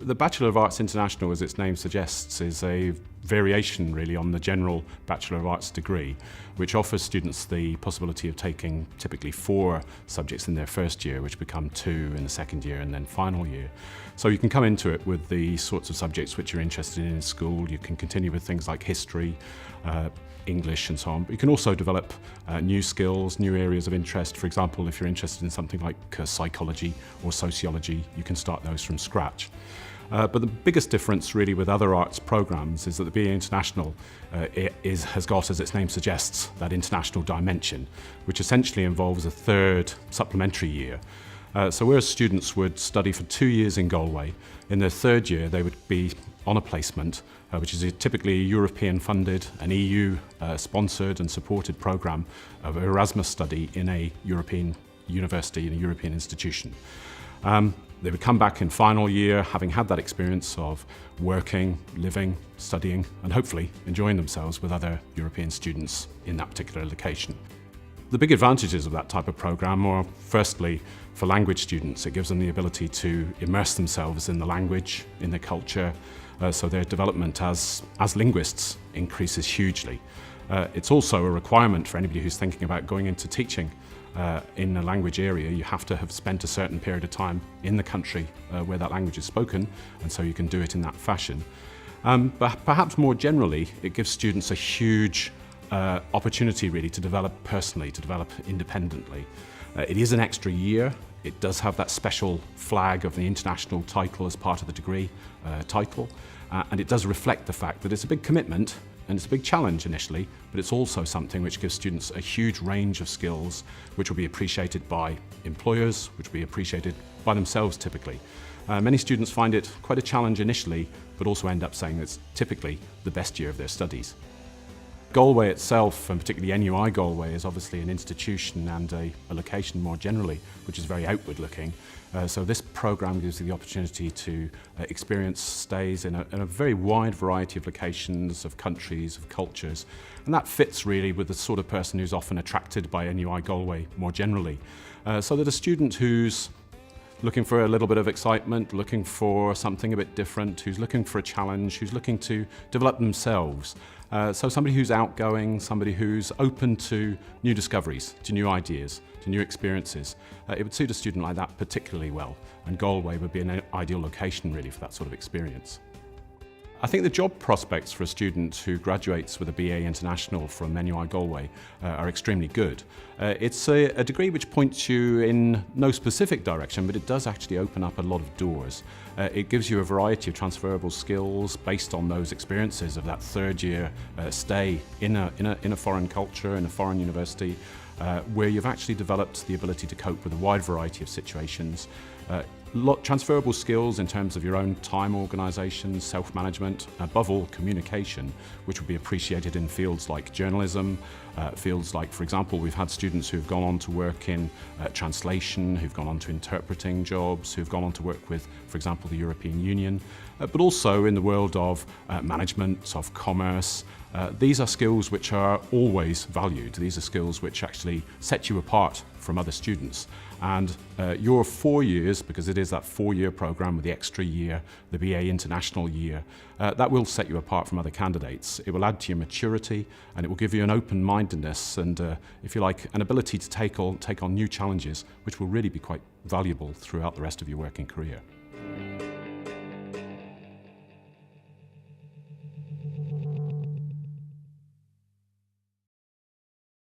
The Bachelor of Arts International, as its name suggests, is a variation really on the general Bachelor of Arts degree, which offers students the possibility of taking typically 4 subjects in their first year, which become 2 in the second year and then final year. So you can come into it with the sorts of subjects which you're interested in school. You can continue with things like history, English and so on. But you can also develop new skills, new areas of interest. For example, if you're interested in something like psychology or sociology, you can start those from scratch. But the biggest difference really with other arts programs is that the BA International has got, as its name suggests, that international dimension, which essentially involves a 3rd supplementary year. So whereas students would study for 2 years in Galway, in their 3rd year they would be on a placement, which is typically a European-funded, an EU-sponsored and supported programme of Erasmus study in a European university, in a European institution. They would come back in final year having had that experience of working, living, studying and hopefully enjoying themselves with other European students in that particular location. The big advantages of that type of programme are, firstly, for language students, it gives them the ability to immerse themselves in the language, in the culture, so their development as linguists increases hugely. It's also a requirement for anybody who's thinking about going into teaching in a language area. You have to have spent a certain period of time in the country where that language is spoken, and so you can do it in that fashion. But perhaps more generally, it gives students a huge opportunity really to develop personally, to develop independently. It is an extra year. It does have that special flag of the international title as part of the degree title, and it does reflect the fact that it's a big commitment and it's a big challenge initially, but it's also something which gives students a huge range of skills which will be appreciated by employers, which will be appreciated by themselves typically. Many students find it quite a challenge initially, but also end up saying it's typically the best year of their studies. Galway itself, and particularly NUI Galway, is obviously an institution and a location more generally, which is very outward looking. So this programme gives you the opportunity to experience stays in a very wide variety of locations, of countries, of cultures, and that fits really with the sort of person who's often attracted by NUI Galway more generally. So that a student who's looking for a little bit of excitement, looking for something a bit different, who's looking for a challenge, who's looking to develop themselves. So somebody who's outgoing, somebody who's open to new discoveries, to new ideas, to new experiences. It would suit a student like that particularly well, and Galway would be an ideal location really for that sort of experience. I think the job prospects for a student who graduates with a BA International from NUI Galway are extremely good. It's a degree which points you in no specific direction, but it does actually open up a lot of doors. It gives you a variety of transferable skills based on those experiences of that 3rd year stay in a foreign culture, in a foreign university, where you've actually developed the ability to cope with a wide variety of situations. Transferable skills in terms of your own time organisation, self-management, above all communication, which will be appreciated in fields like journalism, fields like, for example, we've had students who've gone on to work in translation, who've gone on to interpreting jobs, who've gone on to work with, for example, the European Union, but also in the world of management, of commerce. These are skills which are always valued. These are skills which actually set you apart from other students. And your 4 years, because it is that 4-year programme with the extra year, the BA International year, that will set you apart from other candidates. It will add to your maturity and it will give you an open-mindedness and, if you like, an ability to take on new challenges, which will really be quite valuable throughout the rest of your working career.